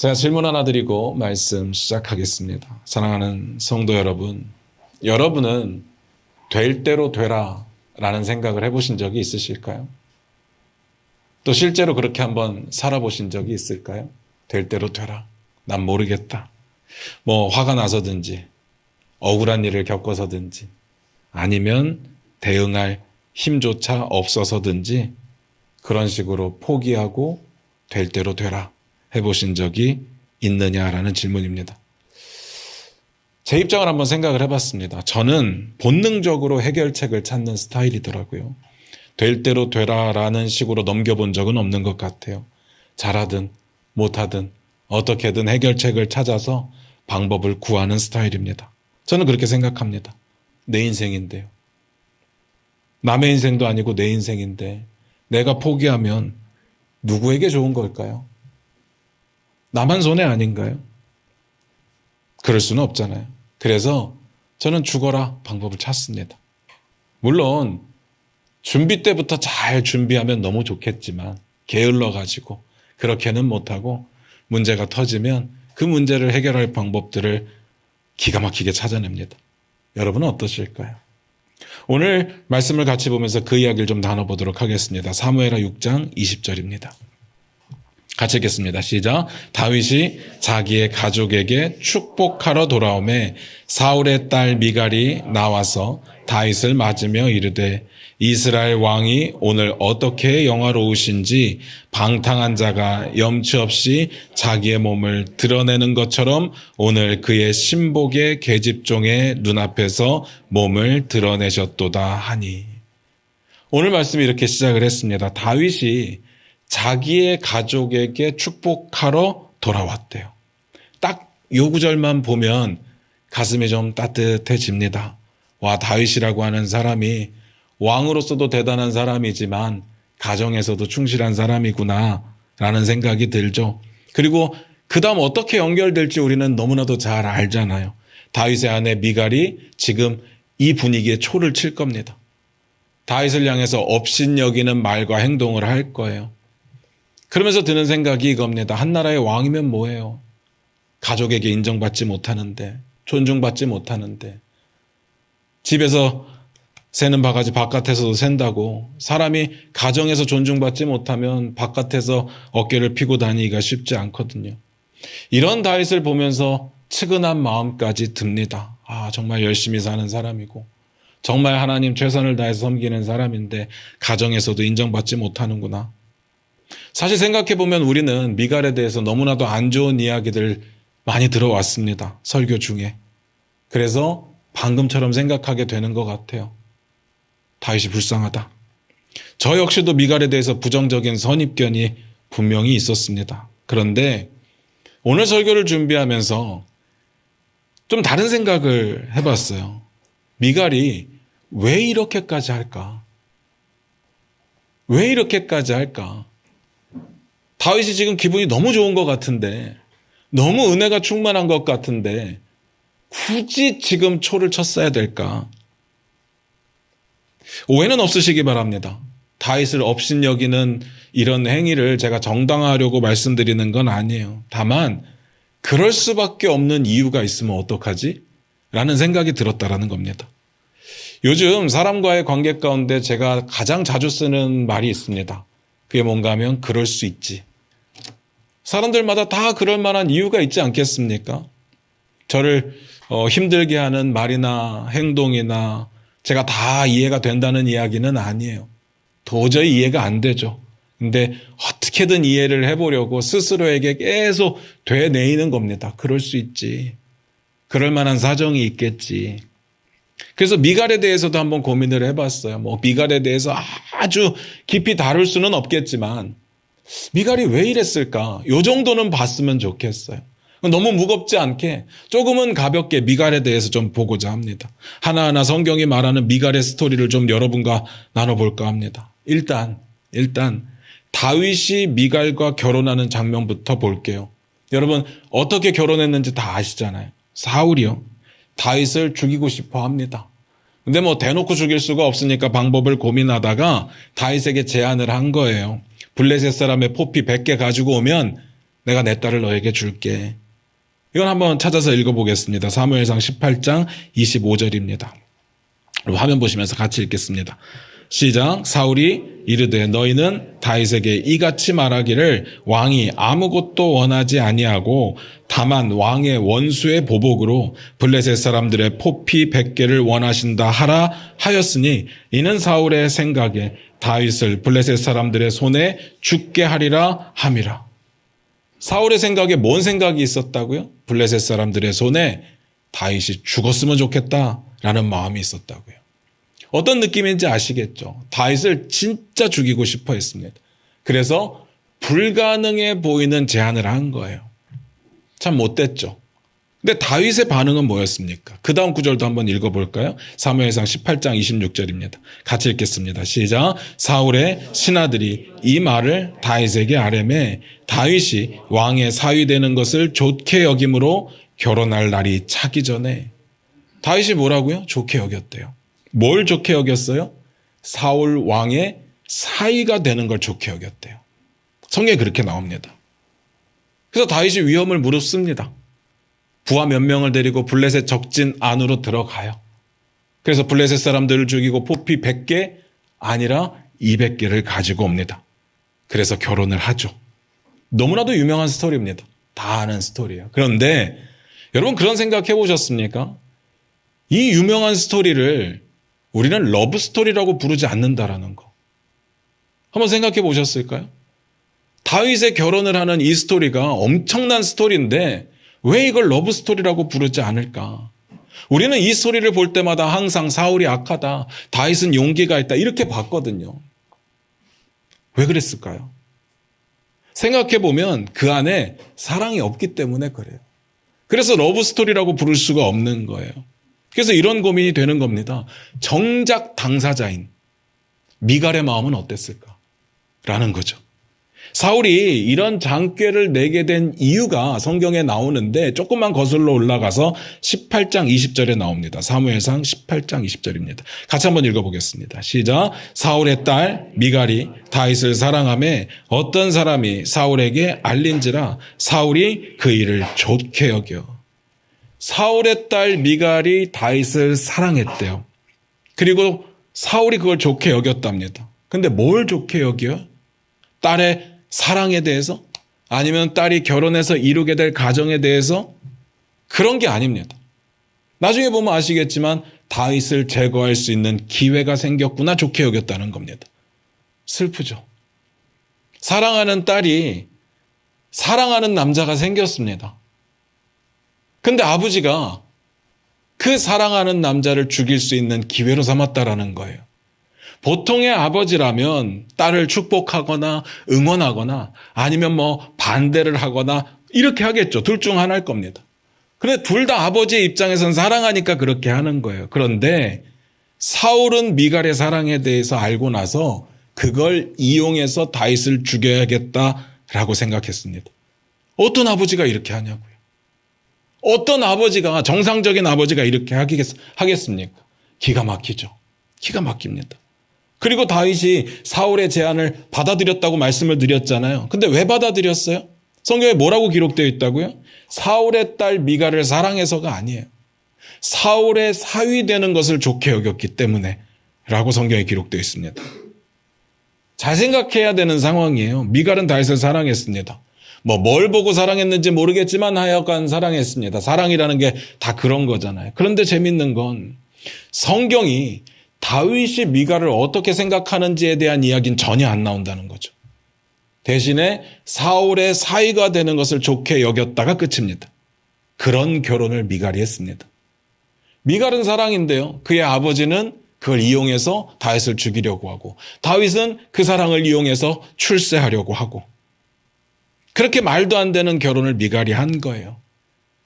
제가 질문 하나 드리고 말씀 시작하겠습니다. 사랑하는 성도 여러분, 여러분은 될 대로 되라 라는 생각을 해보신 적이 있으실까요? 또 실제로 그렇게 한번 살아보신 적이 있을까요? 될 대로 되라. 난 모르겠다. 화가 나서든지 억울한 일을 겪어서든지 아니면 대응할 힘조차 없어서든지 그런 식으로 포기하고 될 대로 되라 해보신 적이 있느냐라는 질문입니다. 제 입장을 한번 생각을 해봤습니다. 저는 본능적으로 해결책을 찾는 스타일이더라고요. 될 대로 되라라는 식으로 넘겨본 적은 없는 것 같아요. 잘하든 못하든 어떻게든 해결책을 찾아서 방법을 구하는 스타일입니다. 저는 그렇게 생각합니다. 내 인생인데요. 남의 인생도 아니고 내 인생인데 내가 포기하면 누구에게 좋은 걸까요? 나만 손해 아닌가요? 그럴 수는 없잖아요. 그래서 저는 죽어라 방법을 찾습니다. 물론 준비 때부터 잘 준비하면 너무 좋겠지만 게을러가지고 그렇게는 못하고 문제가 터지면 그 문제를 해결할 방법들을 기가 막히게 찾아냅니다. 여러분은 어떠실까요? 오늘 말씀을 같이 보면서 그 이야기를 좀 나눠보도록 하겠습니다. 사무엘하 6장 20절입니다. 같이 읽겠습니다. 시작. 다윗이 자기의 가족에게 축복하러 돌아오매 사울의 딸 미갈이 나와서 다윗을 맞으며 이르되 이스라엘 왕이 오늘 어떻게 영화로우신지 방탕한 자가 염치 없이 자기의 몸을 드러내는 것처럼 오늘 그의 신복의 계집종의 눈앞에서 몸을 드러내셨도다 하니. 오늘 말씀이 이렇게 시작을 했습니다. 다윗이 자기의 가족에게 축복하러 돌아왔대요. 딱 요 구절만 보면 가슴이 좀 따뜻해집니다. 와, 다윗이라고 하는 사람이 왕으로서도 대단한 사람이지만 가정에서도 충실한 사람이구나 라는 생각이 들죠. 그리고 그 다음 어떻게 연결될지 우리는 너무나도 잘 알잖아요. 다윗의 아내 미갈이 지금 이 분위기에 초를 칠 겁니다. 다윗을 향해서 업신여기는 말과 행동을 할 거예요. 그러면서 드는 생각이 이겁니다. 한 나라의 왕이면 뭐예요? 가족에게 인정받지 못하는데, 존중받지 못하는데, 집에서 새는 바가지 바깥에서도 샌다고 사람이 가정에서 존중받지 못하면 바깥에서 어깨를 피고 다니기가 쉽지 않거든요. 이런 다윗을 보면서 측은한 마음까지 듭니다. 아, 정말 열심히 사는 사람이고 정말 하나님 최선을 다해서 섬기는 사람인데 가정에서도 인정받지 못하는구나. 사실 생각해보면 우리는 미갈에 대해서 너무나도 안 좋은 이야기들 많이 들어왔습니다. 설교 중에. 그래서 방금처럼 생각하게 되는 것 같아요. 다윗이 불쌍하다. 저 역시도 미갈에 대해서 부정적인 선입견이 분명히 있었습니다. 그런데 오늘 설교를 준비하면서 좀 다른 생각을 해봤어요. 미갈이 왜 이렇게까지 할까? 왜 이렇게까지 할까? 다윗이 지금 기분이 너무 좋은 것 같은데, 너무 은혜가 충만한 것 같은데 굳이 지금 초를 쳤어야 될까? 오해는 없으시기 바랍니다. 다윗을 업신여기는 이런 행위를 제가 정당화하려고 말씀드리는 건 아니에요. 다만 그럴 수밖에 없는 이유가 있으면 어떡하지? 라는 생각이 들었다라는 겁니다. 요즘 사람과의 관계 가운데 제가 가장 자주 쓰는 말이 있습니다. 그게 뭔가 하면 그럴 수 있지. 사람들마다 다 그럴 만한 이유가 있지 않겠습니까? 저를 힘들게 하는 말이나 행동이나 제가 다 이해가 된다는 이야기는 아니에요. 도저히 이해가 안 되죠. 근데 어떻게든 이해를 해보려고 스스로에게 계속 되뇌이는 겁니다. 그럴 수 있지. 그럴 만한 사정이 있겠지. 그래서 미갈에 대해서도 한번 고민을 해봤어요. 미갈에 대해서 아주 깊이 다룰 수는 없겠지만 미갈이 왜 이랬을까? 요 정도는 봤으면 좋겠어요. 너무 무겁지 않게 조금은 가볍게 미갈에 대해서 좀 보고자 합니다. 하나하나 성경이 말하는 미갈의 스토리를 좀 여러분과 나눠볼까 합니다. 일단 다윗이 미갈과 결혼하는 장면부터 볼게요. 여러분 어떻게 결혼했는지 다 아시잖아요. 사울이요. 다윗을 죽이고 싶어 합니다. 근데 대놓고 죽일 수가 없으니까 방법을 고민하다가 다윗에게 제안을 한 거예요. 블레셋 사람의 포피 100개 가지고 오면 내가 내 딸을 너에게 줄게. 이건 한번 찾아서 읽어보겠습니다. 사무엘상 18장 25절입니다. 화면 보시면서 같이 읽겠습니다. 시작. 사울이 이르되 너희는 다윗에게 이같이 말하기를 왕이 아무것도 원하지 아니하고 다만 왕의 원수의 보복으로 블레셋 사람들의 포피 100개를 원하신다 하라 하였으니 이는 사울의 생각에 다윗을 블레셋 사람들의 손에 죽게 하리라 함이라. 사울의 생각에 뭔 생각이 있었다고요? 블레셋 사람들의 손에 다윗이 죽었으면 좋겠다라는 마음이 있었다고요. 어떤 느낌인지 아시겠죠? 다윗을 진짜 죽이고 싶어 했습니다. 그래서 불가능해 보이는 제안을 한 거예요. 참 못됐죠. 근데 다윗의 반응은 뭐였습니까? 그 다음 구절도 한번 읽어볼까요? 사무엘상 18장 26절입니다. 같이 읽겠습니다. 시작. 사울의 신하들이 이 말을 다윗에게 아뢰매 다윗이 왕의 사위 되는 것을 좋게 여김으로 결혼할 날이 차기 전에 다윗이 뭐라고요? 좋게 여겼대요. 뭘 좋게 여겼어요? 사울 왕의 사위가 되는 걸 좋게 여겼대요. 성경에 그렇게 나옵니다. 그래서 다윗이 위험을 무릅씁니다. 부하 몇 명을 데리고 블레셋 적진 안으로 들어가요. 그래서 블레셋 사람들을 죽이고 포피 100개 아니라 200개를 가지고 옵니다. 그래서 결혼을 하죠. 너무나도 유명한 스토리입니다. 다 아는 스토리예요. 그런데 여러분 그런 생각 해보셨습니까? 이 유명한 스토리를 우리는 러브 스토리라고 부르지 않는다라는 거. 한번 생각해 보셨을까요? 다윗의 결혼을 하는 이 스토리가 엄청난 스토리인데 왜 이걸 러브 스토리라고 부르지 않을까? 우리는 이 스토리를 볼 때마다 항상 사울이 악하다, 다윗은 용기가 있다 이렇게 봤거든요. 왜 그랬을까요? 생각해 보면 그 안에 사랑이 없기 때문에 그래요. 그래서 러브 스토리라고 부를 수가 없는 거예요. 그래서 이런 고민이 되는 겁니다. 정작 당사자인 미갈의 마음은 어땠을까? 라는 거죠. 사울이 이런 장꾀를 내게 된 이유가 성경에 나오는데 조금만 거슬러 올라가서 18장 20절에 나옵니다. 사무엘상 18장 20절입니다. 같이 한번 읽어보겠습니다. 시작. 사울의 딸 미갈이 다윗을 사랑하며 어떤 사람이 사울에게 알린지라 사울이 그 일을 좋게 여겨. 사울의 딸 미갈이 다윗을 사랑했대요. 그리고 사울이 그걸 좋게 여겼답니다. 근데 뭘 좋게 여겨요? 딸의 사랑에 대해서? 아니면 딸이 결혼해서 이루게 될 가정에 대해서? 그런 게 아닙니다. 나중에 보면 아시겠지만 다윗을 제거할 수 있는 기회가 생겼구나 좋게 여겼다는 겁니다. 슬프죠. 사랑하는 딸이 사랑하는 남자가 생겼습니다. 근데 아버지가 그 사랑하는 남자를 죽일 수 있는 기회로 삼았다라는 거예요. 보통의 아버지라면 딸을 축복하거나 응원하거나 아니면 뭐 반대를 하거나 이렇게 하겠죠. 둘 중 하나일 겁니다. 그런데 둘 다 아버지의 입장에선 사랑하니까 그렇게 하는 거예요. 그런데 사울은 미갈의 사랑에 대해서 알고 나서 그걸 이용해서 다윗을 죽여야겠다라고 생각했습니다. 어떤 아버지가 이렇게 하냐고요. 어떤 아버지가 정상적인 아버지가 이렇게 하겠습니까? 기가 막히죠. 기가 막힙니다. 그리고 다윗이 사울의 제안을 받아들였다고 말씀을 드렸잖아요. 근데 왜 받아들였어요? 성경에 뭐라고 기록되어 있다고요? 사울의 딸 미갈을 사랑해서가 아니에요. 사울의 사위 되는 것을 좋게 여겼기 때문에 라고 성경에 기록되어 있습니다. 잘 생각해야 되는 상황이에요. 미갈은 다윗을 사랑했습니다. 뭘 보고 사랑했는지 모르겠지만 하여간 사랑했습니다. 사랑이라는 게 다 그런 거잖아요. 그런데 재밌는 건 성경이 다윗이 미갈을 어떻게 생각하는지에 대한 이야기는 전혀 안 나온다는 거죠. 대신에 사울의 사위가 되는 것을 좋게 여겼다가 끝입니다. 그런 결혼을 미갈이 했습니다. 미갈은 사랑인데요. 그의 아버지는 그걸 이용해서 다윗을 죽이려고 하고 다윗은 그 사랑을 이용해서 출세하려고 하고 그렇게 말도 안 되는 결혼을 미갈이 한 거예요.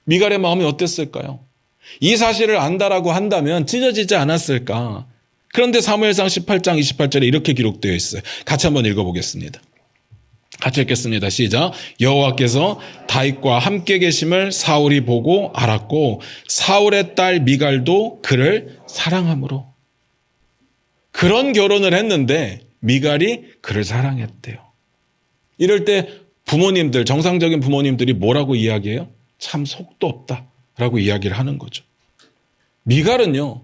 미갈의 마음이 어땠을까요? 이 사실을 안다라고 한다면 찢어지지 않았을까? 그런데 사무엘상 18장 28절에 이렇게 기록되어 있어요. 같이 한번 읽어보겠습니다. 같이 읽겠습니다. 시작. 여호와께서 다윗과 함께 계심을 사울이 보고 알았고 사울의 딸 미갈도 그를 사랑함으로. 그런 결혼을 했는데 미갈이 그를 사랑했대요. 이럴 때 부모님들, 정상적인 부모님들이 뭐라고 이야기해요? 참 속도 없다라고 이야기를 하는 거죠. 미갈은요,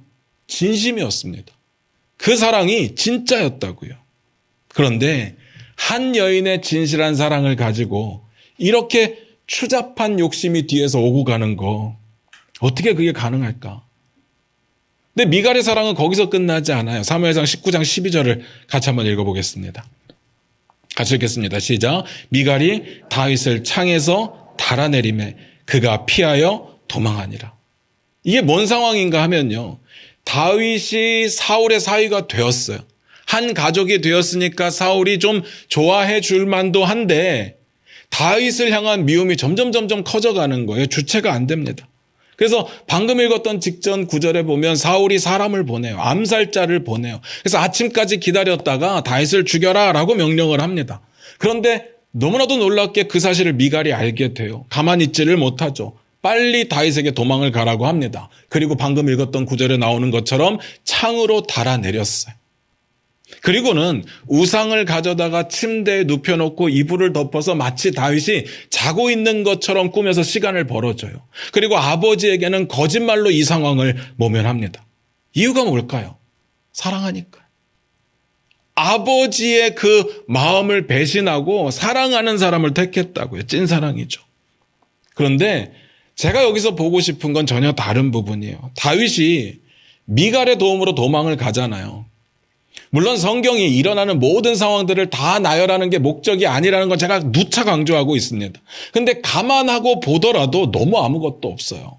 진심이었습니다. 그 사랑이 진짜였다고요. 그런데 한 여인의 진실한 사랑을 가지고 이렇게 추잡한 욕심이 뒤에서 오고 가는 거, 어떻게 그게 가능할까? 근데 미갈의 사랑은 거기서 끝나지 않아요. 사무엘상 19장 12절을 같이 한번 읽어보겠습니다. 같이 읽겠습니다. 시작. 미갈이 다윗을 창에서 달아내리매 그가 피하여 도망하니라. 이게 뭔 상황인가 하면요, 다윗이 사울의 사위가 되었어요. 한 가족이 되었으니까 사울이 좀 좋아해 줄 만도 한데 다윗을 향한 미움이 점점 커져가는 거예요. 주체가 안 됩니다. 그래서 방금 읽었던 직전 구절에 보면 사울이 사람을 보내요. 암살자를 보내요. 그래서 아침까지 기다렸다가 다윗을 죽여라 라고 명령을 합니다. 그런데 너무나도 놀랍게 그 사실을 미갈이 알게 돼요. 가만히 있지를 못하죠. 빨리 다윗에게 도망을 가라고 합니다. 그리고 방금 읽었던 구절에 나오는 것처럼 창으로 달아내렸어요. 그리고는 우상을 가져다가 침대에 눕혀놓고 이불을 덮어서 마치 다윗이 자고 있는 것처럼 꾸며서 시간을 벌어줘요. 그리고 아버지에게는 거짓말로 이 상황을 모면합니다. 이유가 뭘까요? 사랑하니까. 아버지의 그 마음을 배신하고 사랑하는 사람을 택했다고요. 찐사랑이죠. 그런데 제가 여기서 보고 싶은 건 전혀 다른 부분이에요. 다윗이 미갈의 도움으로 도망을 가잖아요. 물론 성경이 일어나는 모든 상황들을 다 나열하는 게 목적이 아니라는 건 제가 누차 강조하고 있습니다. 근데 감안하고 보더라도 너무 아무것도 없어요.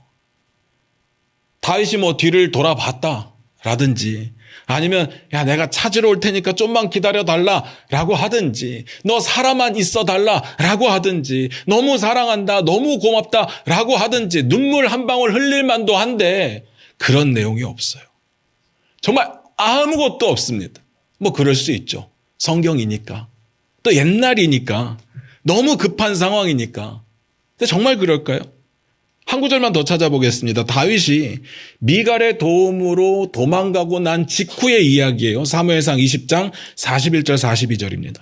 다윗이 뭐 뒤를 돌아봤다라든지 아니면 야 내가 찾으러 올 테니까 좀만 기다려달라라고 하든지 너 살아만 있어달라라고 하든지 너무 사랑한다 너무 고맙다라고 하든지 눈물 한 방울 흘릴 만도 한데 그런 내용이 없어요. 정말 아무것도 없습니다. 뭐 그럴 수 있죠. 성경이니까. 또 옛날이니까. 너무 급한 상황이니까. 근데 정말 그럴까요? 한 구절만 더 찾아보겠습니다. 다윗이 미갈의 도움으로 도망가고 난 직후의 이야기예요. 사무엘상 20장 41절 42절입니다.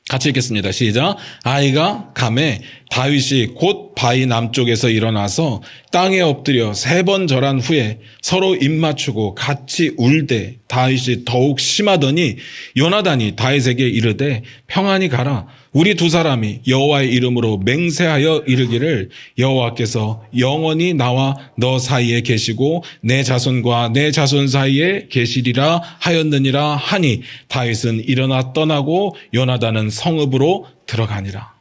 같이 읽겠습니다. 시작. 아이가 감에 다윗이 곧 바위 남쪽에서 일어나서 땅에 엎드려 3번 절한 후에 서로 입맞추고 같이 울되 다윗이 더욱 심하더니 요나단이 다윗에게 이르되 평안히 가라. 우리 두 사람이 여호와의 이름으로 맹세하여 이르기를 여호와께서 영원히 나와 너 사이에 계시고 내 자손과 내 자손 사이에 계시리라 하였느니라 하니 다윗은 일어나 떠나고 요나단은 성읍으로 들어가니라.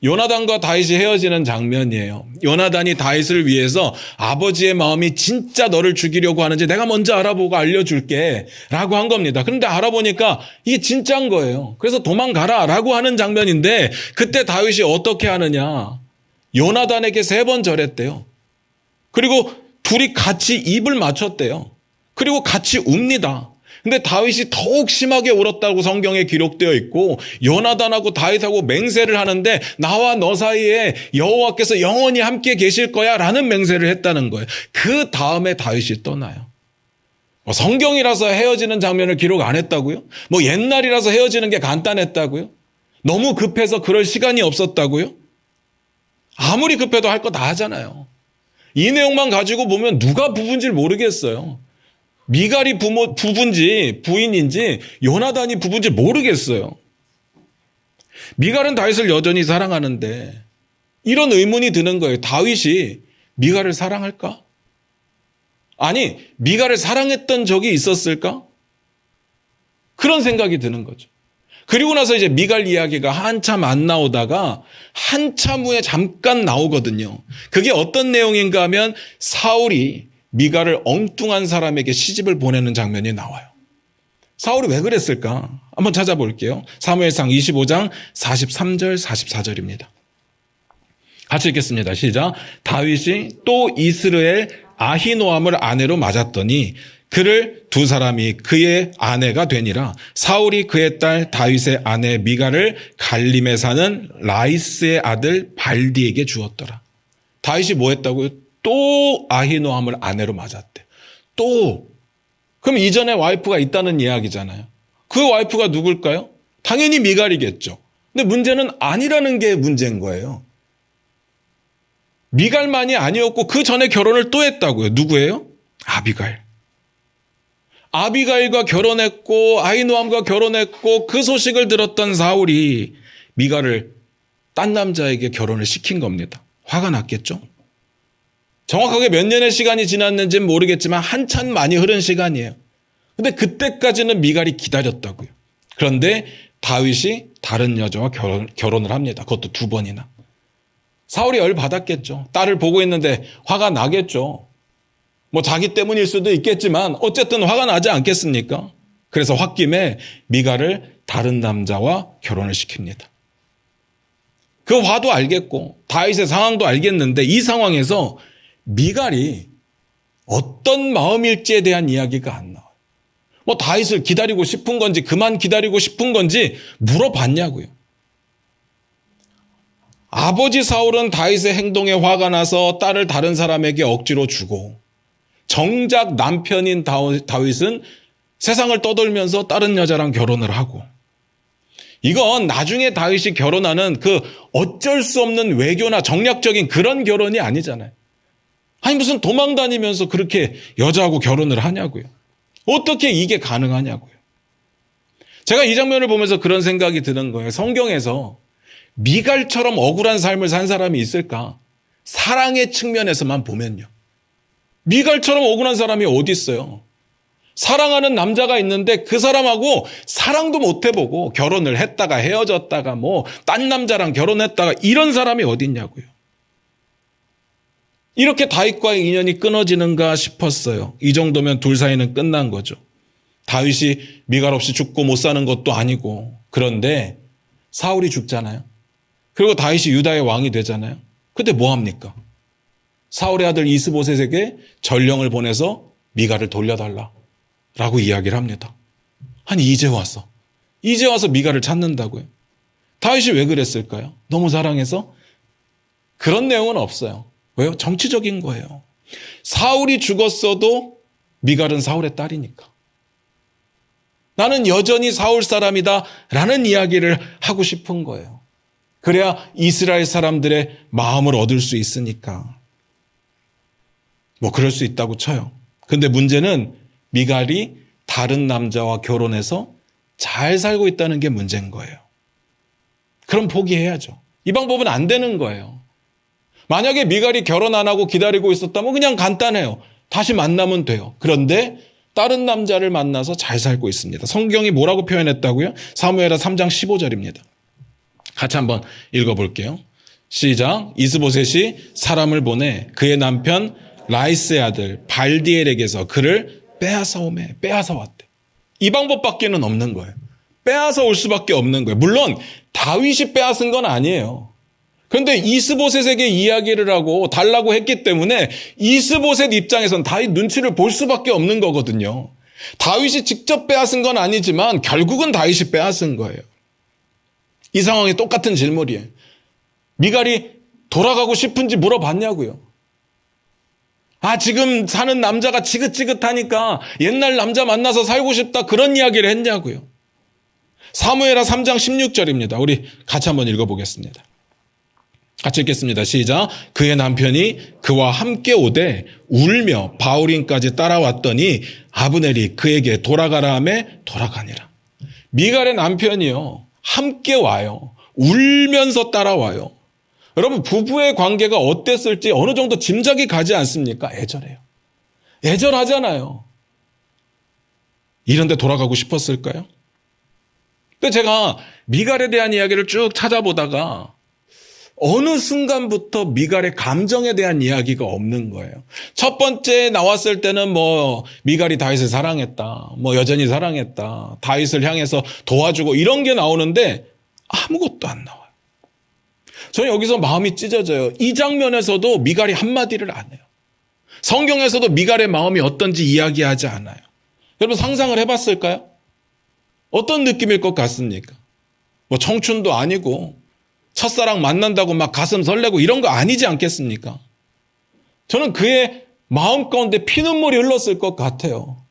요나단과 다윗이 헤어지는 장면이에요. 요나단이 다윗을 위해서 아버지의 마음이 진짜 너를 죽이려고 하는지 내가 먼저 알아보고 알려줄게 라고 한 겁니다. 그런데 알아보니까 이게 진짜인 거예요. 그래서 도망가라 라고 하는 장면인데 그때 다윗이 어떻게 하느냐. 요나단에게 3번 절했대요. 그리고 둘이 같이 입을 맞췄대요. 그리고 같이 웁니다. 근데 다윗이 더욱 심하게 울었다고 성경에 기록되어 있고 요나단하고 다윗하고 맹세를 하는데 나와 너 사이에 여호와께서 영원히 함께 계실 거야 라는 맹세를 했다는 거예요. 그 다음에 다윗이 떠나요. 성경이라서 헤어지는 장면을 기록 안 했다고요? 뭐 옛날이라서 헤어지는 게 간단했다고요? 너무 급해서 그럴 시간이 없었다고요? 아무리 급해도 할 거 다 하잖아요. 이 내용만 가지고 보면 누가 부부인지 모르겠어요. 미갈이 부부인지 부인인지 요나단이 부부인지 모르겠어요. 미갈은 다윗을 여전히 사랑하는데 이런 의문이 드는 거예요. 다윗이 미갈을 사랑할까? 아니, 미갈을 사랑했던 적이 있었을까? 그런 생각이 드는 거죠. 그리고 나서 이제 미갈 이야기가 한참 안 나오다가 한참 후에 잠깐 나오거든요. 그게 어떤 내용인가 하면 사울이 미갈을 엉뚱한 사람에게 시집을 보내는 장면이 나와요. 사울이 왜 그랬을까? 한번 찾아볼게요. 사무엘상 25장 43절 44절입니다. 같이 읽겠습니다. 시작. 다윗이 또 이스라엘 아히노암을 아내로 맞았더니 그를 두 사람이 그의 아내가 되니라. 사울이 그의 딸 다윗의 아내 미갈을 갈림에 사는 라이스의 아들 발디에게 주었더라. 다윗이 뭐 했다고요? 또 아히노암을 아내로 맞았대. 또. 그럼 이전에 와이프가 있다는 이야기잖아요. 그 와이프가 누굴까요? 당연히 미갈이겠죠. 근데 문제는 아니라는 게 문제인 거예요. 미갈만이 아니었고 그 전에 결혼을 또 했다고요. 누구예요? 아비가일. 아비가일과 결혼했고 아히노암과 결혼했고 그 소식을 들었던 사울이 미갈을 딴 남자에게 결혼을 시킨 겁니다. 화가 났겠죠? 정확하게 몇 년의 시간이 지났는지는 모르겠지만 한참 많이 흐른 시간이에요. 근데 그때까지는 미갈이 기다렸다고요. 그런데 다윗이 다른 여자와 결혼을 합니다. 그것도 2번이나. 사울이 열받았겠죠. 딸을 보고 있는데 화가 나겠죠. 뭐 자기 때문일 수도 있겠지만 어쨌든 화가 나지 않겠습니까? 그래서 홧김에 미갈을 다른 남자와 결혼을 시킵니다. 그 화도 알겠고 다윗의 상황도 알겠는데 이 상황에서 미갈이 어떤 마음일지에 대한 이야기가 안 나와요. 뭐 다윗을 기다리고 싶은 건지 그만 기다리고 싶은 건지 물어봤냐고요. 아버지 사울은 다윗의 행동에 화가 나서 딸을 다른 사람에게 억지로 주고 정작 남편인 다윗은 세상을 떠돌면서 다른 여자랑 결혼을 하고 이건 나중에 다윗이 결혼하는 그 어쩔 수 없는 외교나 정략적인 그런 결혼이 아니잖아요. 아니 무슨 도망 다니면서 그렇게 여자하고 결혼을 하냐고요. 어떻게 이게 가능하냐고요. 제가 이 장면을 보면서 그런 생각이 드는 거예요. 성경에서 미갈처럼 억울한 삶을 산 사람이 있을까? 사랑의 측면에서만 보면요. 미갈처럼 억울한 사람이 어디 있어요? 사랑하는 남자가 있는데 그 사람하고 사랑도 못 해보고 결혼을 했다가 헤어졌다가 뭐 딴 남자랑 결혼했다가 이런 사람이 어디 있냐고요. 이렇게 다윗과의 인연이 끊어지는가 싶었어요. 이 정도면 둘 사이는 끝난 거죠. 다윗이 미갈 없이 죽고 못 사는 것도 아니고. 그런데 사울이 죽잖아요. 그리고 다윗이 유다의 왕이 되잖아요. 그때 뭐 합니까? 사울의 아들 이스보셋에게 전령을 보내서 미갈을 돌려달라라고 이야기를 합니다. 아니 이제 와서 미갈을 찾는다고요. 다윗이 왜 그랬을까요? 너무 사랑해서? 그런 내용은 없어요. 왜요? 정치적인 거예요. 사울이 죽었어도 미갈은 사울의 딸이니까. 나는 여전히 사울 사람이다 라는 이야기를 하고 싶은 거예요. 그래야 이스라엘 사람들의 마음을 얻을 수 있으니까. 뭐 그럴 수 있다고 쳐요. 근데 문제는 미갈이 다른 남자와 결혼해서 잘 살고 있다는 게 문제인 거예요. 그럼 포기해야죠. 이 방법은 안 되는 거예요. 만약에 미갈이 결혼 안 하고 기다리고 있었다면 그냥 간단해요. 다시 만나면 돼요. 그런데 다른 남자를 만나서 잘 살고 있습니다. 성경이 뭐라고 표현했다고요? 사무엘하 3장 15절입니다. 같이 한번 읽어볼게요. 시작. 이스보셋이 사람을 보내 그의 남편 라이스의 아들 발디엘에게서 그를 빼앗아 왔대. 이 방법밖에는 없는 거예요. 빼앗아 올 수밖에 없는 거예요. 물론 다윗이 빼앗은 건 아니에요. 그런데 이스보셋에게 이야기를 하고 달라고 했기 때문에 이스보셋 입장에선 다윗 눈치를 볼 수밖에 없는 거거든요. 다윗이 직접 빼앗은 건 아니지만 결국은 다윗이 빼앗은 거예요. 이 상황이 똑같은 질문이에요. 미갈이 돌아가고 싶은지 물어봤냐고요. 지금 사는 남자가 지긋지긋하니까 옛날 남자 만나서 살고 싶다 그런 이야기를 했냐고요. 사무엘하 3장 16절입니다. 우리 같이 한번 읽어보겠습니다. 같이 읽겠습니다. 시작. 그의 남편이 그와 함께 오되 울며 바후림까지 따라왔더니 아브넬이 그에게 돌아가라 하매 돌아가니라. 미갈의 남편이요. 함께 와요. 울면서 따라와요. 여러분 부부의 관계가 어땠을지 어느 정도 짐작이 가지 않습니까? 애절해요. 애절하잖아요. 이런데 돌아가고 싶었을까요? 근데 제가 미갈에 대한 이야기를 쭉 찾아보다가 어느 순간부터 미갈의 감정에 대한 이야기가 없는 거예요. 첫 번째 나왔을 때는 미갈이 다윗을 사랑했다. 여전히 사랑했다. 다윗을 향해서 도와주고 이런 게 나오는데 아무것도 안 나와요. 저는 여기서 마음이 찢어져요. 이 장면에서도 미갈이 한마디를 안 해요. 성경에서도 미갈의 마음이 어떤지 이야기하지 않아요. 여러분 상상을 해봤을까요? 어떤 느낌일 것 같습니까? 청춘도 아니고 첫사랑 만난다고 막 가슴 설레고 이런 거 아니지 않겠습니까? 저는 그의 마음 가운데 피눈물이 흘렀을 것 같아요.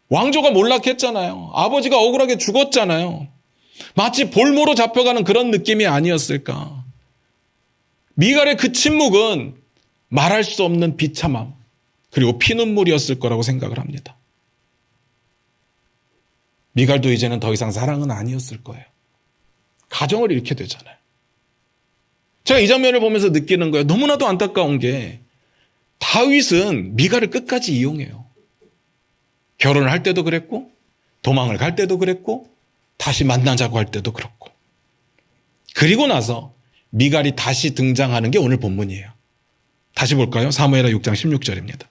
왕조가 몰락했잖아요. 아버지가 억울하게 죽었잖아요. 마치 볼모로 잡혀가는 그런 느낌이 아니었을까. 미갈의 그 침묵은 말할 수 없는 비참함 그리고 피눈물이었을 거라고 생각을 합니다. 미갈도 이제는 더 이상 사랑은 아니었을 거예요. 가정을 잃게 되잖아요. 제가 이 장면을 보면서 느끼는 거예요. 너무나도 안타까운 게 다윗은 미갈을 끝까지 이용해요. 결혼을 할 때도 그랬고 도망을 갈 때도 그랬고 다시 만나자고 할 때도 그렇고. 그리고 나서 미갈이 다시 등장하는 게 오늘 본문이에요. 다시 볼까요? 사무엘하 6장 16절입니다.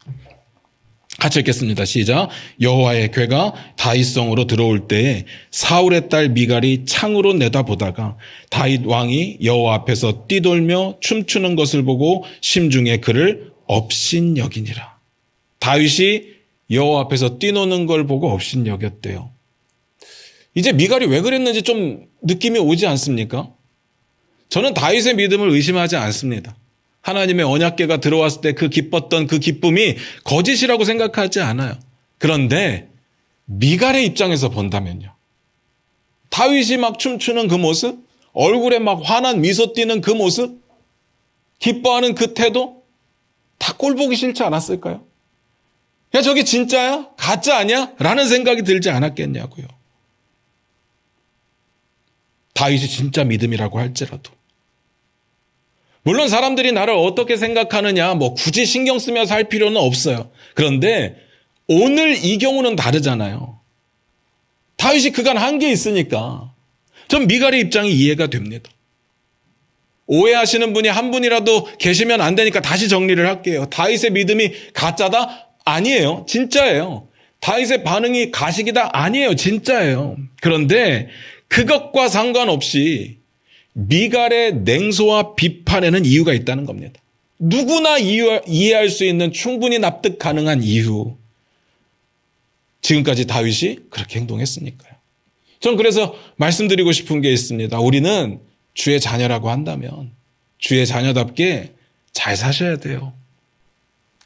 같이 읽겠습니다. 시작. 여호와의 궤가 다윗성으로 들어올 때에 사울의 딸 미갈이 창으로 내다보다가 다윗 왕이 여호와 앞에서 뛰돌며 춤추는 것을 보고 심중에 그를 업신여기니라. 다윗이 여호와 앞에서 뛰노는 걸 보고 업신여겼대요. 이제 미갈이 왜 그랬는지 좀 느낌이 오지 않습니까? 저는 다윗의 믿음을 의심하지 않습니다. 하나님의 언약궤가 들어왔을 때 그 기뻤던 그 기쁨이 거짓이라고 생각하지 않아요. 그런데 미갈의 입장에서 본다면요. 다윗이 막 춤추는 그 모습, 얼굴에 막 환한 미소 띠는 그 모습, 기뻐하는 그 태도 다 꼴보기 싫지 않았을까요? 야, 저게 진짜야? 가짜 아니야? 라는 생각이 들지 않았겠냐고요. 다윗이 진짜 믿음이라고 할지라도. 물론 사람들이 나를 어떻게 생각하느냐 뭐 굳이 신경 쓰며 살 필요는 없어요. 그런데 오늘 이 경우는 다르잖아요. 다윗이 그간 한 게 있으니까 전 미갈의 입장이 이해가 됩니다. 오해하시는 분이 한 분이라도 계시면 안 되니까 다시 정리를 할게요. 다윗의 믿음이 가짜다? 아니에요. 진짜예요. 다윗의 반응이 가식이다? 아니에요. 진짜예요. 그런데 그것과 상관없이 미갈의 냉소와 비판에는 이유가 있다는 겁니다. 누구나 이해할 수 있는 충분히 납득 가능한 이유. 지금까지 다윗이 그렇게 행동했으니까요. 전 그래서 말씀드리고 싶은 게 있습니다. 우리는 주의 자녀라고 한다면 주의 자녀답게 잘 사셔야 돼요.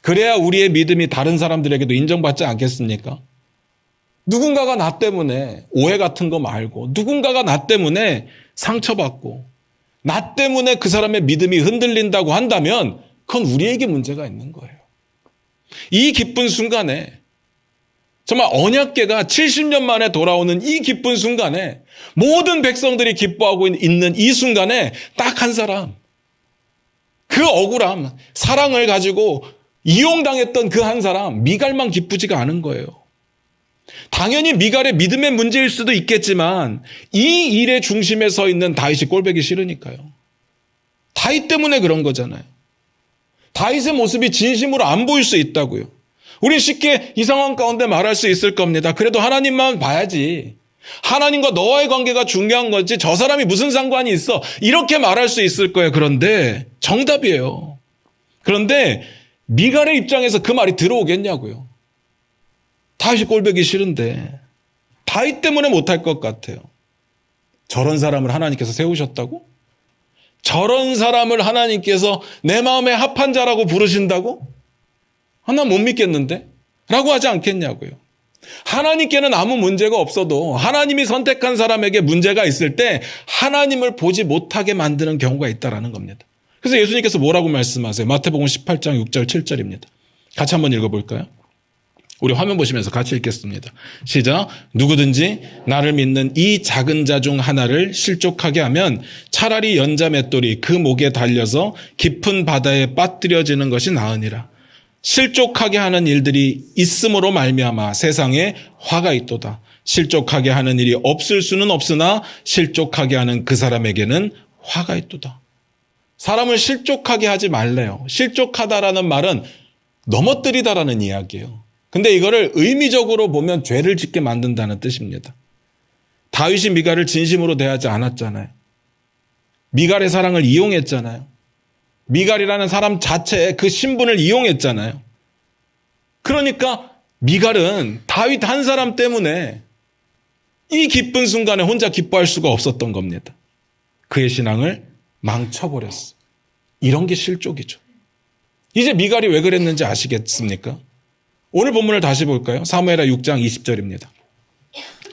그래야 우리의 믿음이 다른 사람들에게도 인정받지 않겠습니까? 누군가가 나 때문에 오해 같은 거 말고 누군가가 나 때문에 상처받고 나 때문에 그 사람의 믿음이 흔들린다고 한다면 그건 우리에게 문제가 있는 거예요. 이 기쁜 순간에 정말 언약궤가 70년 만에 돌아오는 이 기쁜 순간에 모든 백성들이 기뻐하고 있는 이 순간에 딱 한 사람, 그 억울함, 사랑을 가지고 이용당했던 그 한 사람, 미갈만 기쁘지가 않은 거예요. 당연히 미갈의 믿음의 문제일 수도 있겠지만 이 일의 중심에 서 있는 다윗이 꼴보기 싫으니까요. 다윗 때문에 그런 거잖아요. 다윗의 모습이 진심으로 안 보일 수 있다고요. 우린 쉽게 이 상황 가운데 말할 수 있을 겁니다. 그래도 하나님만 봐야지. 하나님과 너와의 관계가 중요한 거지 저 사람이 무슨 상관이 있어. 이렇게 말할 수 있을 거예요. 그런데 정답이에요. 그런데 미갈의 입장에서 그 말이 들어오겠냐고요. 다윗이 꼴보기 싫은데 다윗 때문에 못할 것 같아요. 저런 사람을 하나님께서 세우셨다고? 저런 사람을 하나님께서 내 마음에 합한 자라고 부르신다고? 난 못 믿겠는데? 라고 하지 않겠냐고요. 하나님께는 아무 문제가 없어도 하나님이 선택한 사람에게 문제가 있을 때 하나님을 보지 못하게 만드는 경우가 있다는 겁니다. 그래서 예수님께서 뭐라고 말씀하세요? 마태복음 18장 6절 7절입니다. 같이 한번 읽어볼까요? 우리 화면 보시면서 같이 읽겠습니다. 시작. 누구든지 나를 믿는 이 작은 자 중 하나를 실족하게 하면 차라리 연자 맷돌이 그 목에 달려서 깊은 바다에 빠뜨려지는 것이 나으니라. 실족하게 하는 일들이 있음으로 말미암아 세상에 화가 있도다. 실족하게 하는 일이 없을 수는 없으나 실족하게 하는 그 사람에게는 화가 있도다. 사람을 실족하게 하지 말래요. 실족하다라는 말은 넘어뜨리다라는 이야기예요. 근데 이거를 의미적으로 보면 죄를 짓게 만든다는 뜻입니다. 다윗이 미갈을 진심으로 대하지 않았잖아요. 미갈의 사랑을 이용했잖아요. 미갈이라는 사람 자체의 그 신분을 이용했잖아요. 그러니까 미갈은 다윗 한 사람 때문에 이 기쁜 순간에 혼자 기뻐할 수가 없었던 겁니다. 그의 신앙을 망쳐버렸어. 이런 게 실족이죠. 이제 미갈이 왜 그랬는지 아시겠습니까? 오늘 본문을 다시 볼까요? 사무엘하 6장 20절입니다.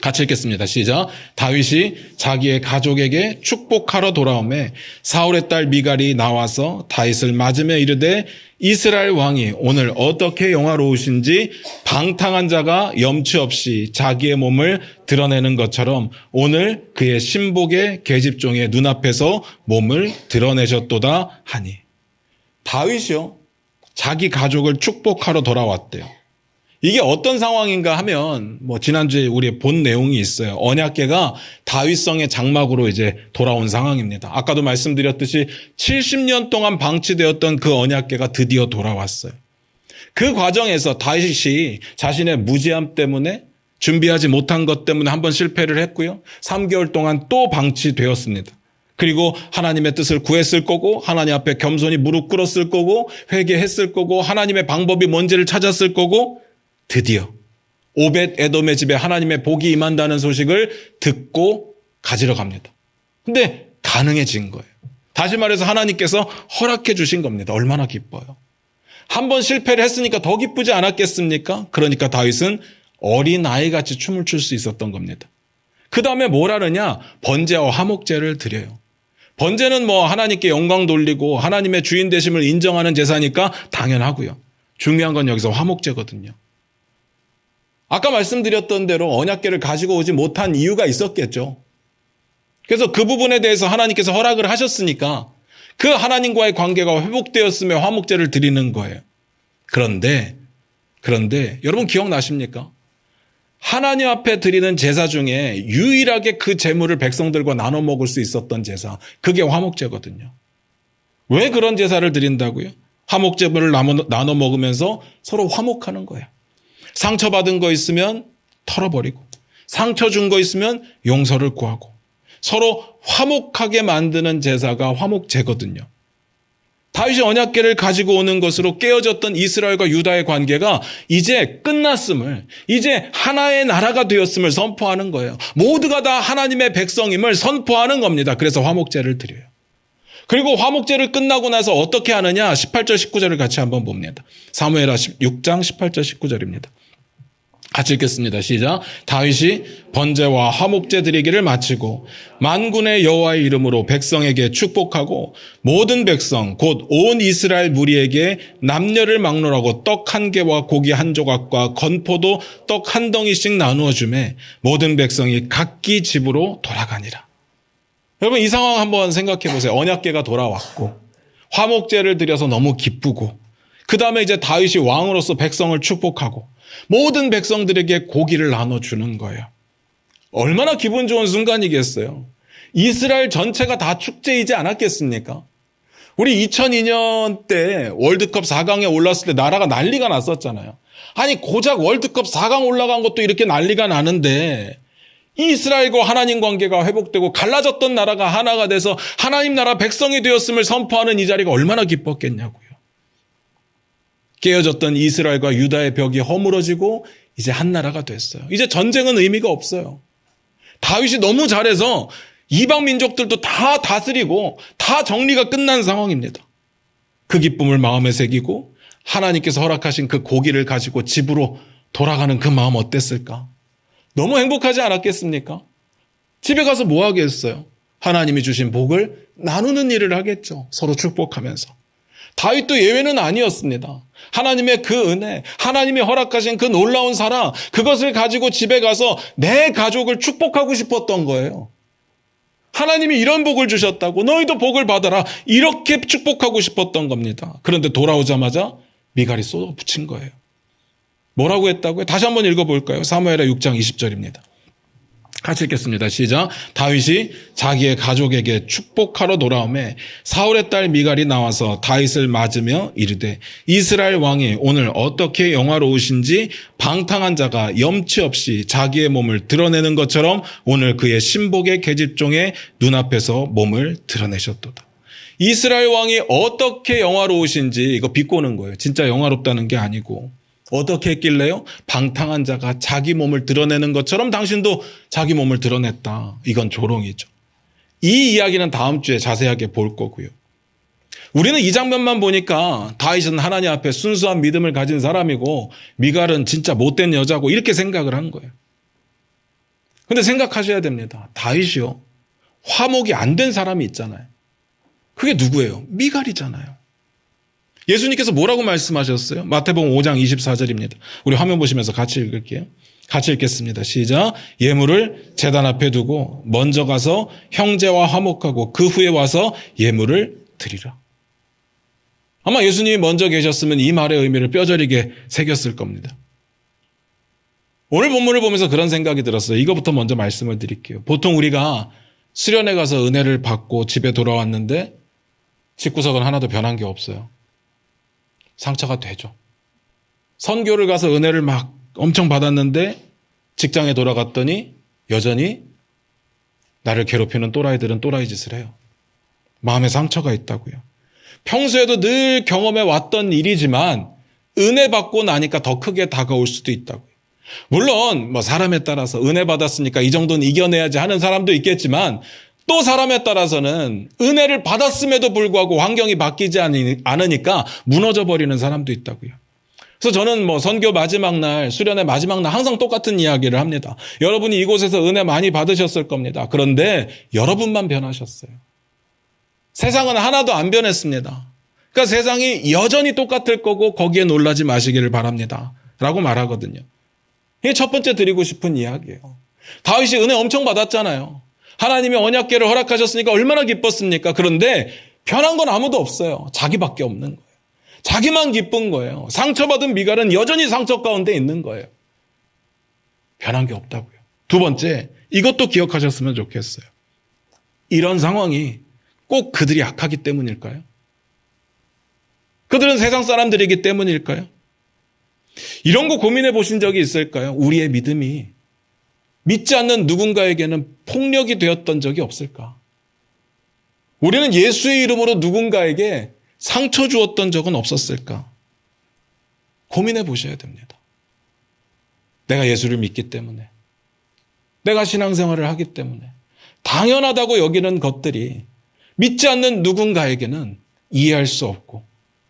같이 읽겠습니다. 시작. 다윗이 자기의 가족에게 축복하러 돌아오매 사울의 딸 미갈이 나와서 다윗을 맞으며 이르되 이스라엘 왕이 오늘 어떻게 영화로우신지 방탕한 자가 염치 없이 자기의 몸을 드러내는 것처럼 오늘 그의 신복의 계집종의 눈앞에서 몸을 드러내셨도다 하니. 다윗이요, 자기 가족을 축복하러 돌아왔대요. 이게 어떤 상황인가 하면 지난주에 우리 본 내용이 있어요. 언약궤가 다윗성의 장막으로 이제 돌아온 상황입니다. 아까도 말씀드렸듯이 70년 동안 방치되었던 그 언약궤가 드디어 돌아왔어요. 그 과정에서 다윗이 자신의 무지함 때문에 준비하지 못한 것 때문에 한번 실패를 했고요. 3개월 동안 또 방치되었습니다. 그리고 하나님의 뜻을 구했을 거고 하나님 앞에 겸손히 무릎 꿇었을 거고 회개했을 거고 하나님의 방법이 뭔지를 찾았을 거고 드디어 오벳 에돔의 집에 하나님의 복이 임한다는 소식을 듣고 가지러 갑니다. 근데 가능해진 거예요. 다시 말해서 하나님께서 허락해 주신 겁니다. 얼마나 기뻐요. 한번 실패를 했으니까 더 기쁘지 않았겠습니까? 그러니까 다윗은 어린아이같이 춤을 출 수 있었던 겁니다. 그 다음에 뭘 하느냐? 번제와 화목제를 드려요. 번제는 하나님께 영광 돌리고 하나님의 주인 되심을 인정하는 제사니까 당연하고요. 중요한 건 여기서 화목제거든요. 아까 말씀드렸던 대로 언약궤를 가지고 오지 못한 이유가 있었겠죠. 그래서 그 부분에 대해서 하나님께서 허락을 하셨으니까 그 하나님과의 관계가 회복되었으며 화목제를 드리는 거예요. 그런데 여러분 기억나십니까? 하나님 앞에 드리는 제사 중에 유일하게 그 제물을 백성들과 나눠 먹을 수 있었던 제사, 그게 화목제거든요. 왜 그런 제사를 드린다고요? 화목제물을 나눠 먹으면서 서로 화목하는 거예요. 상처받은 거 있으면 털어버리고 상처 준 거 있으면 용서를 구하고 서로 화목하게 만드는 제사가 화목제거든요. 다윗이 언약궤를 가지고 오는 것으로 깨어졌던 이스라엘과 유다의 관계가 이제 끝났음을, 이제 하나의 나라가 되었음을 선포하는 거예요. 모두가 다 하나님의 백성임을 선포하는 겁니다. 그래서 화목제를 드려요. 그리고 화목제를 끝나고 나서 어떻게 하느냐? 18절 19절을 같이 한번 봅니다. 사무엘하 6장 18절 19절입니다. 같이 읽겠습니다. 시작. 다윗이 번제와 화목제 드리기를 마치고 만군의 여호와의 이름으로 백성에게 축복하고 모든 백성 곧 온 이스라엘 무리에게 남녀를 막론하고 떡 한 개와 고기 한 조각과 건포도 떡 한 덩이씩 나누어 주매 모든 백성이 각기 집으로 돌아가니라. 여러분 이 상황 한번 생각해 보세요. 언약궤가 돌아왔고 화목제를 드려서 너무 기쁘고 그 다음에 이제 다윗이 왕으로서 백성을 축복하고 모든 백성들에게 고기를 나눠주는 거예요. 얼마나 기분 좋은 순간이겠어요. 이스라엘 전체가 다 축제이지 않았겠습니까? 우리 2002년 때 월드컵 4강에 올랐을 때 나라가 난리가 났었잖아요. 아니 고작 월드컵 4강 올라간 것도 이렇게 난리가 나는데 이스라엘과 하나님 관계가 회복되고 갈라졌던 나라가 하나가 돼서 하나님 나라 백성이 되었음을 선포하는 이 자리가 얼마나 기뻤겠냐고요. 깨어졌던 이스라엘과 유다의 벽이 허물어지고 이제 한 나라가 됐어요. 이제 전쟁은 의미가 없어요. 다윗이 너무 잘해서 이방 민족들도 다 다스리고 다 정리가 끝난 상황입니다. 그 기쁨을 마음에 새기고 하나님께서 허락하신 그 고기를 가지고 집으로 돌아가는 그 마음 어땠을까? 너무 행복하지 않았겠습니까? 집에 가서 뭐 하겠어요? 하나님이 주신 복을 나누는 일을 하겠죠. 서로 축복하면서. 다윗도 예외는 아니었습니다. 하나님의 그 은혜, 하나님이 허락하신 그 놀라운 사랑, 그것을 가지고 집에 가서 내 가족을 축복하고 싶었던 거예요. 하나님이 이런 복을 주셨다고 너희도 복을 받아라 이렇게 축복하고 싶었던 겁니다. 그런데 돌아오자마자 미갈이 쏟아붙인 거예요. 뭐라고 했다고요? 다시 한번 읽어볼까요? 사무엘하 6장 20절입니다. 같이 읽겠습니다. 시작. 다윗이 자기의 가족에게 축복하러 돌아오매 사울의 딸 미갈이 나와서 다윗을 맞으며 이르되 이스라엘 왕이 오늘 어떻게 영화로우신지 방탕한 자가 염치 없이 자기의 몸을 드러내는 것처럼 오늘 그의 신복의 계집종의 눈앞에서 몸을 드러내셨도다. 이스라엘 왕이 어떻게 영화로우신지 이거 비꼬는 거예요. 진짜 영화롭다는 게 아니고 어떻게 했길래요? 방탕한 자가 자기 몸을 드러내는 것처럼 당신도 자기 몸을 드러냈다. 이건 조롱이죠. 이 이야기는 다음 주에 자세하게 볼 거고요. 우리는 이 장면만 보니까 다윗은 하나님 앞에 순수한 믿음을 가진 사람이고 미갈은 진짜 못된 여자고 이렇게 생각을 한 거예요. 근데 생각하셔야 됩니다. 다윗이요. 화목이 안 된 사람이 있잖아요. 그게 누구예요? 미갈이잖아요. 예수님께서 뭐라고 말씀하셨어요? 마태복음 5장 24절입니다. 우리 화면 보시면서 같이 읽을게요. 같이 읽겠습니다. 시작. 예물을 제단 앞에 두고 먼저 가서 형제와 화목하고 그 후에 와서 예물을 드리라. 아마 예수님이 먼저 계셨으면 이 말의 의미를 뼈저리게 새겼을 겁니다. 오늘 본문을 보면서 그런 생각이 들었어요. 이거부터 먼저 말씀을 드릴게요. 보통 우리가 수련회 가서 은혜를 받고 집에 돌아왔는데 집구석은 하나도 변한 게 없어요. 상처가 되죠. 선교를 가서 은혜를 막 엄청 받았는데 직장에 돌아갔더니 여전히 나를 괴롭히는 또라이들은 또라이 짓을 해요. 마음에 상처가 있다고요. 평소에도 늘 경험해 왔던 일이지만 은혜 받고 나니까 더 크게 다가올 수도 있다고요. 물론 뭐 사람에 따라서 은혜 받았으니까 이 정도는 이겨내야지 하는 사람도 있겠지만 또 사람에 따라서는 은혜를 받았음에도 불구하고 환경이 바뀌지 않으니까 무너져 버리는 사람도 있다고요. 그래서 저는 뭐 선교 마지막 날, 수련회 마지막 날 항상 똑같은 이야기를 합니다. 여러분이 이곳에서 은혜 많이 받으셨을 겁니다. 그런데 여러분만 변하셨어요. 세상은 하나도 안 변했습니다. 그러니까 세상이 여전히 똑같을 거고 거기에 놀라지 마시기를 바랍니다. 라고 말하거든요. 이게 첫 번째 드리고 싶은 이야기예요. 다윗이 은혜 엄청 받았잖아요. 하나님이 언약궤를 허락하셨으니까 얼마나 기뻤습니까? 그런데 변한 건 아무도 없어요. 자기밖에 없는 거예요. 자기만 기쁜 거예요. 상처받은 미갈은 여전히 상처 가운데 있는 거예요. 변한 게 없다고요. 두 번째, 이것도 기억하셨으면 좋겠어요. 이런 상황이 꼭 그들이 악하기 때문일까요? 그들은 세상 사람들이기 때문일까요? 이런 거 고민해 보신 적이 있을까요? 우리의 믿음이 믿지 않는 누군가에게는 폭력이 되었던 적이 없을까? 우리는 예수의 이름으로 누군가에게 상처 주었던 적은 없었을까? 고민해 보셔야 됩니다. 내가 예수를 믿기 때문에, 내가 신앙생활을 하기 때문에 당연하다고 여기는 것들이 믿지 않는 누군가에게는 이해할 수 없고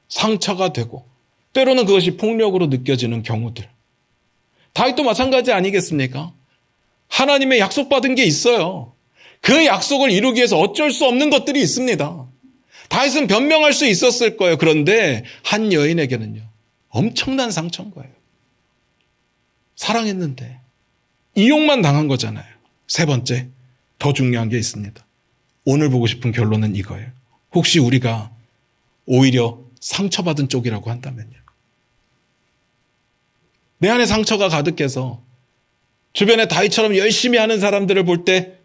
상처가 되고 때로는 그것이 폭력으로 느껴지는 경우들. 다윗도 마찬가지 아니겠습니까? 하나님의 약속받은 게 있어요. 그 약속을 이루기 위해서 어쩔 수 없는 것들이 있습니다. 다윗은 변명할 수 있었을 거예요. 그런데 한 여인에게는요, 엄청난 상처인 거예요. 사랑했는데 이용만 당한 거잖아요. 세 번째, 더 중요한 게 있습니다. 오늘 보고 싶은 결론은 이거예요. 혹시 우리가 오히려 상처받은 쪽이라고 한다면요. 내 안에 상처가 가득해서 주변에 다윗처럼 열심히 하는 사람들을 볼 때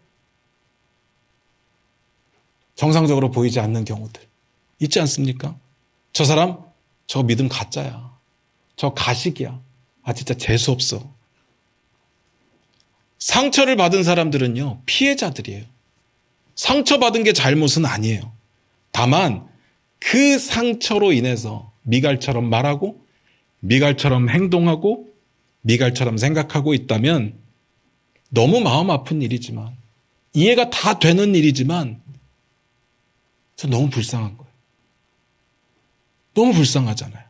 정상적으로 보이지 않는 경우들 있지 않습니까? 저 사람 저 믿음 가짜야. 저 가식이야. 아 진짜 재수없어. 상처를 받은 사람들은요, 피해자들이에요. 상처받은 게 잘못은 아니에요. 다만 그 상처로 인해서 미갈처럼 말하고 미갈처럼 행동하고 미갈처럼 생각하고 있다면 너무 마음 아픈 일이지만, 이해가 다 되는 일이지만 저 너무 불쌍한 거예요. 너무 불쌍하잖아요.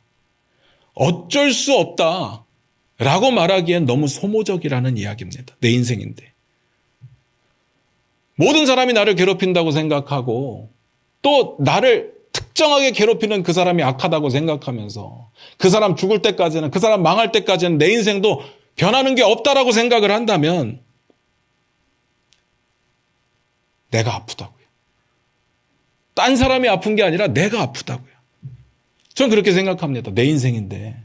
어쩔 수 없다라고 말하기엔 너무 소모적이라는 이야기입니다. 내 인생인데. 모든 사람이 나를 괴롭힌다고 생각하고 또 나를 특정하게 괴롭히는 그 사람이 악하다고 생각하면서 그 사람 죽을 때까지는, 그 사람 망할 때까지는 내 인생도 변하는 게 없다라고 생각을 한다면 내가 아프다고요. 딴 사람이 아픈 게 아니라 내가 아프다고요. 전 그렇게 생각합니다. 내 인생인데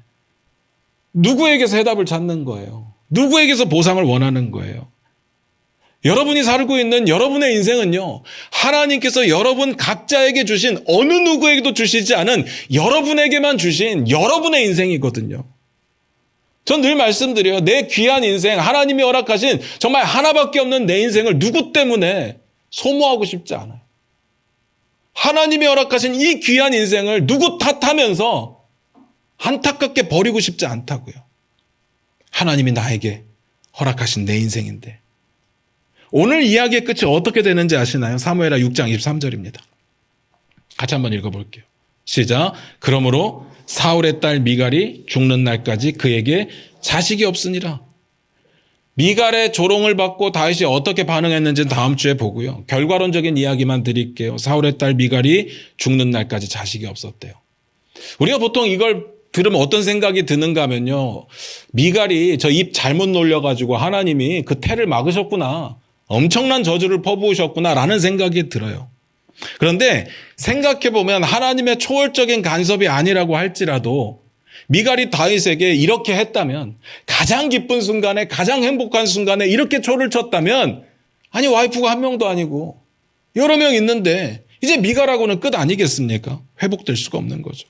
누구에게서 해답을 찾는 거예요? 누구에게서 보상을 원하는 거예요? 여러분이 살고 있는 여러분의 인생은요, 하나님께서 여러분 각자에게 주신 어느 누구에게도 주시지 않은 여러분에게만 주신 여러분의 인생이거든요. 전 늘 말씀드려요. 내 귀한 인생, 하나님이 허락하신 정말 하나밖에 없는 내 인생을 누구 때문에 소모하고 싶지 않아요. 하나님이 허락하신 이 귀한 인생을 누구 탓하면서 안타깝게 버리고 싶지 않다고요. 하나님이 나에게 허락하신 내 인생인데. 오늘 이야기의 끝이 어떻게 되는지 아시나요? 사무엘하 6장 23절입니다. 같이 한번 읽어볼게요. 시작. 그러므로 사울의 딸 미갈이 죽는 날까지 그에게 자식이 없으니라. 미갈의 조롱을 받고 다윗이 어떻게 반응했는지는 다음 주에 보고요. 결과론적인 이야기만 드릴게요. 사울의 딸 미갈이 죽는 날까지 자식이 없었대요. 우리가 보통 이걸 들으면 어떤 생각이 드는가 하면요. 미갈이 저 입 잘못 놀려가지고 하나님이 그 태를 막으셨구나. 엄청난 저주를 퍼부으셨구나 라는 생각이 들어요. 그런데 생각해보면 하나님의 초월적인 간섭이 아니라고 할지라도 미갈이 다윗에게 이렇게 했다면, 가장 기쁜 순간에, 가장 행복한 순간에 이렇게 초를 쳤다면, 아니 와이프가 한 명도 아니고 여러 명 있는데 이제 미갈하고는 끝 아니겠습니까? 회복될 수가 없는 거죠.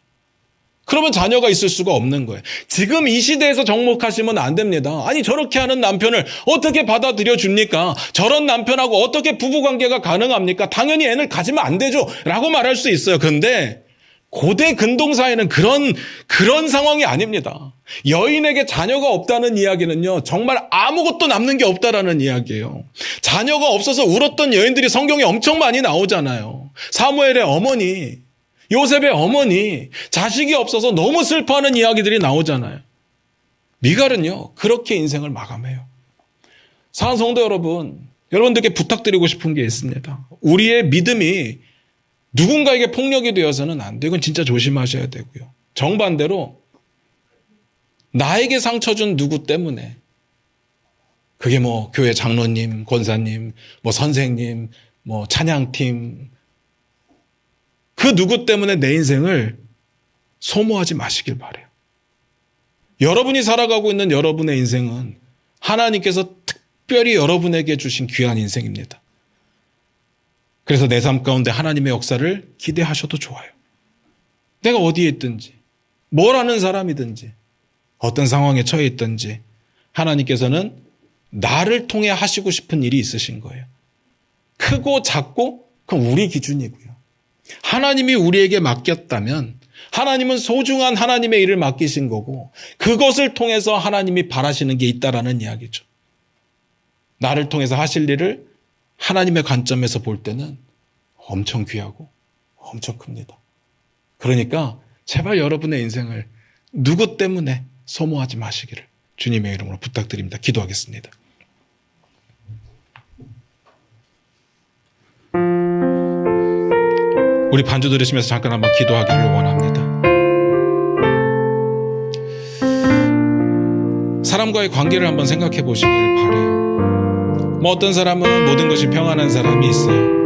그러면 자녀가 있을 수가 없는 거예요. 지금 이 시대에서 정목하시면 안 됩니다. 아니 저렇게 하는 남편을 어떻게 받아들여 줍니까? 저런 남편하고 어떻게 부부관계가 가능합니까? 당연히 애를 가지면 안 되죠 라고 말할 수 있어요. 그런데 고대 근동사회는 그런 상황이 아닙니다. 여인에게 자녀가 없다는 이야기는요, 정말 아무것도 남는 게 없다라는 이야기예요. 자녀가 없어서 울었던 여인들이 성경에 엄청 많이 나오잖아요. 사무엘의 어머니, 요셉의 어머니, 자식이 없어서 너무 슬퍼하는 이야기들이 나오잖아요. 미갈은요, 그렇게 인생을 마감해요. 사랑하는 성도 여러분, 여러분들께 부탁드리고 싶은 게 있습니다. 우리의 믿음이 누군가에게 폭력이 되어서는 안 돼요. 이건 진짜 조심하셔야 되고요. 정반대로 나에게 상처 준 누구 때문에, 그게 뭐 교회 장로님, 권사님, 뭐 선생님, 뭐 찬양팀, 그 누구 때문에 내 인생을 소모하지 마시길 바라요. 여러분이 살아가고 있는 여러분의 인생은 하나님께서 특별히 여러분에게 주신 귀한 인생입니다. 그래서 내 삶 가운데 하나님의 역사를 기대하셔도 좋아요. 내가 어디에 있든지, 뭘 하는 사람이든지, 어떤 상황에 처해 있든지 하나님께서는 나를 통해 하시고 싶은 일이 있으신 거예요. 크고 작고 그건 우리 기준이고요. 하나님이 우리에게 맡겼다면 하나님은 소중한 하나님의 일을 맡기신 거고, 그것을 통해서 하나님이 바라시는 게 있다라는 이야기죠. 나를 통해서 하실 일을 하나님의 관점에서 볼 때는 엄청 귀하고 엄청 큽니다. 그러니까 제발 여러분의 인생을 누구 때문에 소모하지 마시기를 주님의 이름으로 부탁드립니다. 기도하겠습니다. 우리 반주 들으시면서 잠깐 한번 기도하기를 원합니다. 사람과의 관계를 한번 생각해 보시길 바라요. 뭐 어떤 사람은 모든 것이 평안한 사람이 있어요.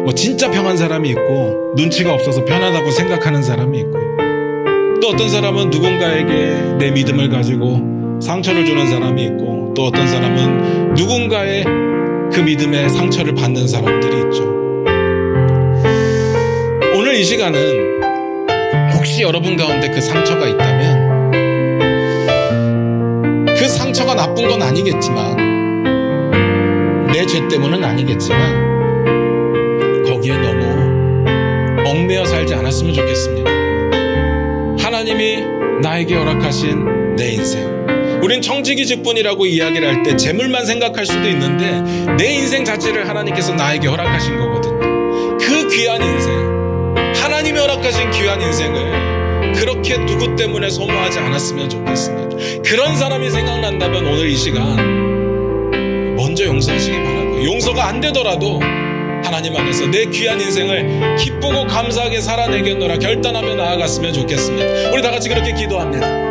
뭐 진짜 평안한 사람이 있고 눈치가 없어서 편하다고 생각하는 사람이 있고요. 또 어떤 사람은 누군가에게 내 믿음을 가지고 상처를 주는 사람이 있고, 또 어떤 사람은 누군가의 그 믿음에 상처를 받는 사람들이 있죠. 오늘 이 시간은 혹시 여러분 가운데 그 상처가 있다면, 그 상처가 나쁜 건 아니겠지만, 내 죄 때문은 아니겠지만 거기에 너무 얽매여 살지 않았으면 좋겠습니다. 하나님이 나에게 허락하신 내 인생, 우린 청지기직분이라고 이야기를 할 때 재물만 생각할 수도 있는데 내 인생 자체를 하나님께서 나에게 허락하신 거거든요. 그 귀한 인생, 하나님이 허락하신 귀한 인생을 그렇게 누구 때문에 소모하지 않았으면 좋겠습니다. 그런 사람이 생각난다면 오늘 이 시간 먼저 용서하시기 바라고, 용서가 안 되더라도 하나님 안에서 내 귀한 인생을 기쁘고 감사하게 살아내겠노라 결단하며 나아갔으면 좋겠습니다. 우리 다 같이 그렇게 기도합니다.